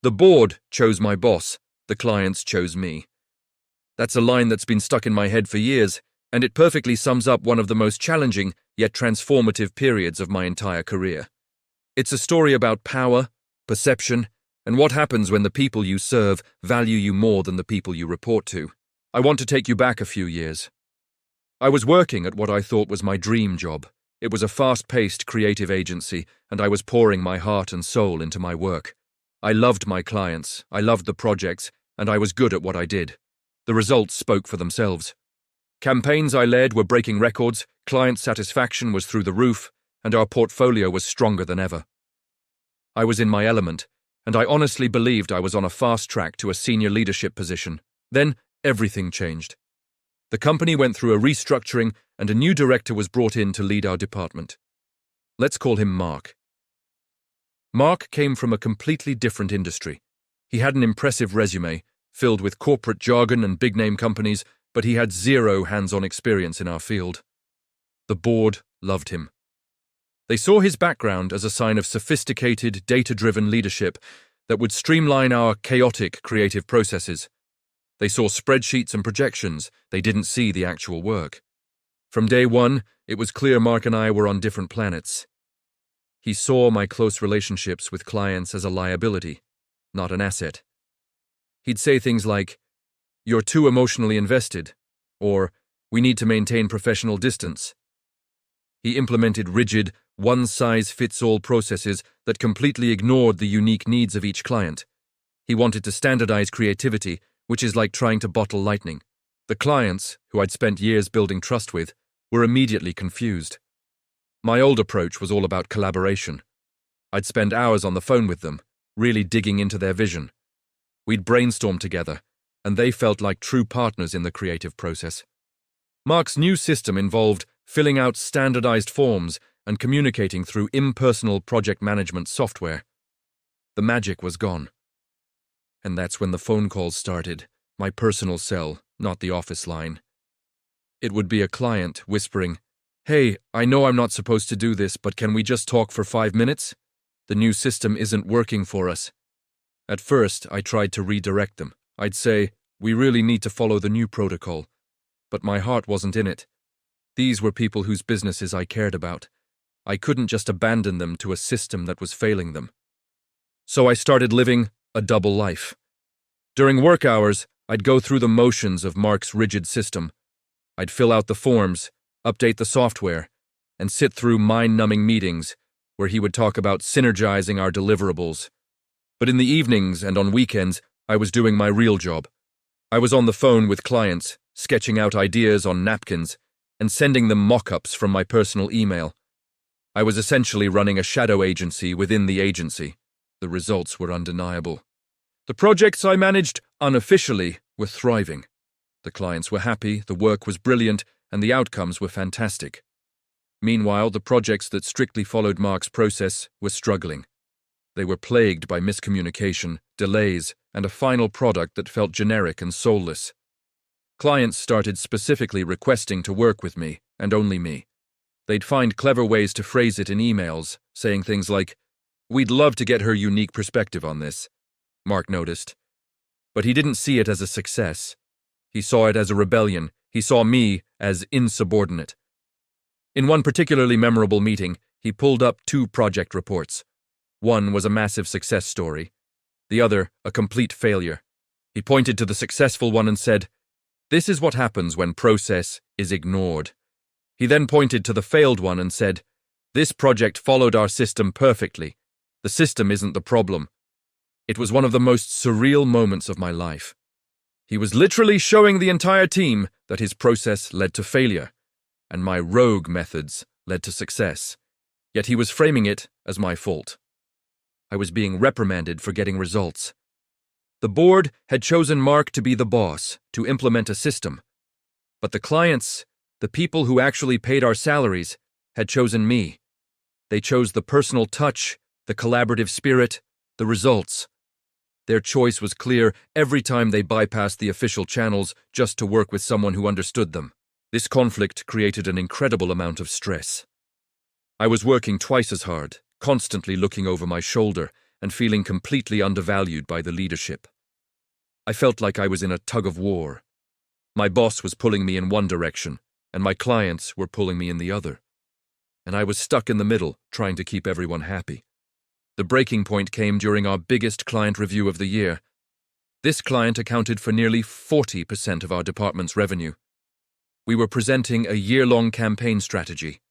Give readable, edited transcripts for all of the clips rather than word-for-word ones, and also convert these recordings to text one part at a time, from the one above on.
The board chose my boss, the clients chose me. That's a line that's been stuck in my head for years, and it perfectly sums up one of the most challenging yet transformative periods of my entire career. It's a story about power, perception, and what happens when the people you serve value you more than the people you report to. I want to take you back a few years. I was working at what I thought was my dream job. It was a fast-paced creative agency, and I was pouring my heart and soul into my work. I loved my clients, I loved the projects, and I was good at what I did. The results spoke for themselves. Campaigns I led were breaking records, client satisfaction was through the roof, and our portfolio was stronger than ever. I was in my element, and I honestly believed I was on a fast track to a senior leadership position. Then, everything changed. The company went through a restructuring, and a new director was brought in to lead our department. Let's call him Mark. Mark came from a completely different industry. He had an impressive resume, filled with corporate jargon and big-name companies, but he had zero hands-on experience in our field. The board loved him. They saw his background as a sign of sophisticated, data-driven leadership that would streamline our chaotic creative processes. They saw spreadsheets and projections. They didn't see the actual work. From day one, it was clear Mark and I were on different planets. He saw my close relationships with clients as a liability, not an asset. He'd say things like, "You're too emotionally invested," or "We need to maintain professional distance." He implemented rigid, one-size-fits-all processes that completely ignored the unique needs of each client. He wanted to standardize creativity, which is like trying to bottle lightning. The clients, who I'd spent years building trust with, were immediately confused. My old approach was all about collaboration. I'd spend hours on the phone with them, really digging into their vision. We'd brainstorm together, and they felt like true partners in the creative process. Mark's new system involved filling out standardized forms and communicating through impersonal project management software. The magic was gone. And that's when the phone calls started, my personal cell, not the office line. It would be a client whispering, "Hey, I know I'm not supposed to do this, but can we just talk for 5 minutes? The new system isn't working for us." At first, I tried to redirect them. I'd say, "We really need to follow the new protocol." But my heart wasn't in it. These were people whose businesses I cared about. I couldn't just abandon them to a system that was failing them. So I started living a double life. During work hours, I'd go through the motions of Mark's rigid system. I'd fill out the forms, update the software, and sit through mind-numbing meetings where he would talk about synergizing our deliverables. But in the evenings and on weekends, I was doing my real job. I was on the phone with clients, sketching out ideas on napkins, and sending them mock-ups from my personal email. I was essentially running a shadow agency within the agency. The results were undeniable. The projects I managed unofficially were thriving. The clients were happy, the work was brilliant, and the outcomes were fantastic. Meanwhile, the projects that strictly followed Mark's process were struggling. They were plagued by miscommunication, delays, and a final product that felt generic and soulless. Clients started specifically requesting to work with me, and only me. They'd find clever ways to phrase it in emails, saying things like, "We'd love to get her unique perspective on this," Mark noticed. But he didn't see it as a success. He saw it as a rebellion. He saw me as insubordinate. In one particularly memorable meeting, he pulled up 2 project reports. One was a massive success story, the other a complete failure. He pointed to the successful one and said, "This is what happens when process is ignored." He then pointed to the failed one and said, "This project followed our system perfectly. The system isn't the problem." It was one of the most surreal moments of my life. He was literally showing the entire team that his process led to failure, and my rogue methods led to success. Yet he was framing it as my fault. I was being reprimanded for getting results. The board had chosen Mark to be the boss, to implement a system. But the clients, the people who actually paid our salaries, had chosen me. They chose the personal touch, the collaborative spirit, the results. Their choice was clear every time they bypassed the official channels just to work with someone who understood them. This conflict created an incredible amount of stress. I was working twice as hard, constantly looking over my shoulder, and feeling completely undervalued by the leadership. I felt like I was in a tug of war. My boss was pulling me in one direction, and my clients were pulling me in the other. And I was stuck in the middle, trying to keep everyone happy. The breaking point came during our biggest client review of the year. This client accounted for nearly 40% of our department's revenue. We were presenting a year-long campaign strategy.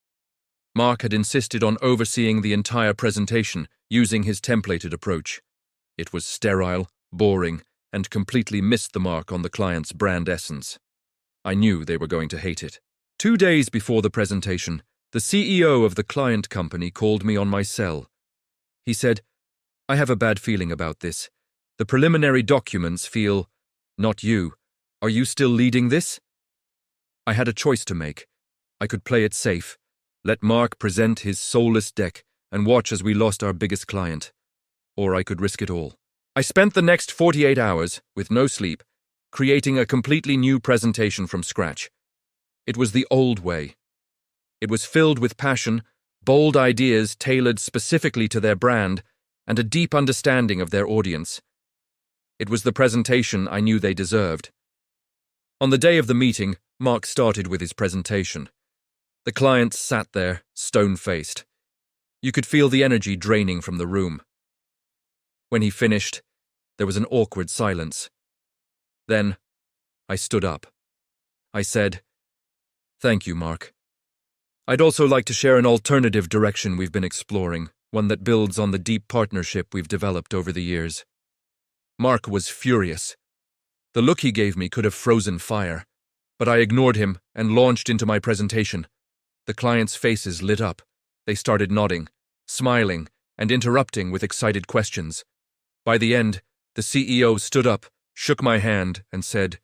Mark had insisted on overseeing the entire presentation using his templated approach. It was sterile, boring, and completely missed the mark on the client's brand essence. I knew they were going to hate it. 2 days before the presentation, the CEO of the client company called me on my cell. He said, "I have a bad feeling about this. The preliminary documents feel, not you. Are you still leading this?" I had a choice to make. I could play it safe, let Mark present his soulless deck and watch as we lost our biggest client. Or I could risk it all. I spent the next 48 hours, with no sleep, creating a completely new presentation from scratch. It was the old way. It was filled with passion, bold ideas tailored specifically to their brand, and a deep understanding of their audience. It was the presentation I knew they deserved. On the day of the meeting, Mark started with his presentation. The client sat there, stone-faced. You could feel the energy draining from the room. When he finished, there was an awkward silence. Then, I stood up. I said, "Thank you, Mark. I'd also like to share an alternative direction we've been exploring, one that builds on the deep partnership we've developed over the years." Mark was furious. The look he gave me could have frozen fire, but I ignored him and launched into my presentation. The clients' faces lit up. They started nodding, smiling, and interrupting with excited questions. By the end, the CEO stood up, shook my hand, and said,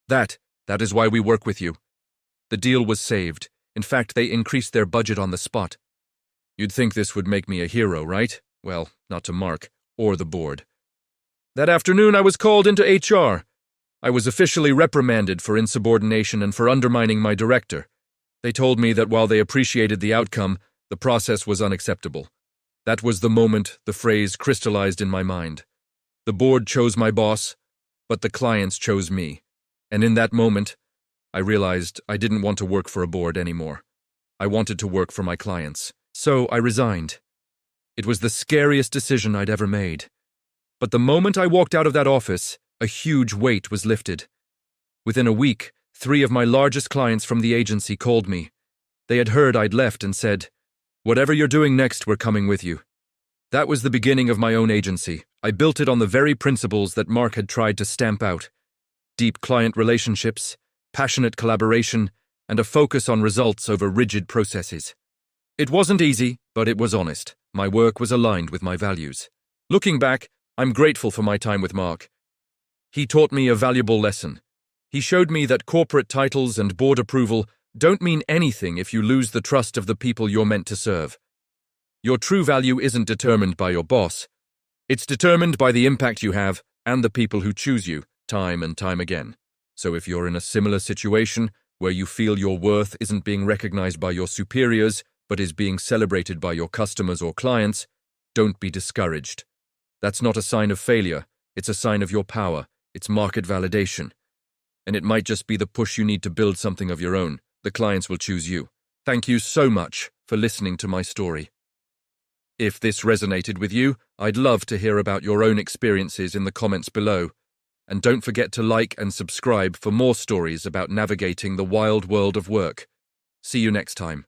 That is why we work with you." The deal was saved. In fact, they increased their budget on the spot. You'd think this would make me a hero, right? Well, not to Mark, or the board. That afternoon, I was called into HR. I was officially reprimanded for insubordination and for undermining my director. They told me that while they appreciated the outcome, the process was unacceptable. That was the moment the phrase crystallized in my mind. The board chose my boss, but the clients chose me. And in that moment, I realized I didn't want to work for a board anymore. I wanted to work for my clients. So I resigned. It was the scariest decision I'd ever made. But the moment I walked out of that office, a huge weight was lifted. Within a week, 3 of my largest clients from the agency called me. They had heard I'd left and said, "Whatever you're doing next, we're coming with you." That was the beginning of my own agency. I built it on the very principles that Mark had tried to stamp out. Deep client relationships, passionate collaboration, and a focus on results over rigid processes. It wasn't easy, but it was honest. My work was aligned with my values. Looking back, I'm grateful for my time with Mark. He taught me a valuable lesson. He showed me that corporate titles and board approval don't mean anything if you lose the trust of the people you're meant to serve. Your true value isn't determined by your boss. It's determined by the impact you have and the people who choose you, time and time again. So if you're in a similar situation where you feel your worth isn't being recognized by your superiors but is being celebrated by your customers or clients, don't be discouraged. That's not a sign of failure. It's a sign of your power. It's market validation. And it might just be the push you need to build something of your own. The clients will choose you. Thank you so much for listening to my story. If this resonated with you, I'd love to hear about your own experiences in the comments below. And don't forget to like and subscribe for more stories about navigating the wild world of work. See you next time.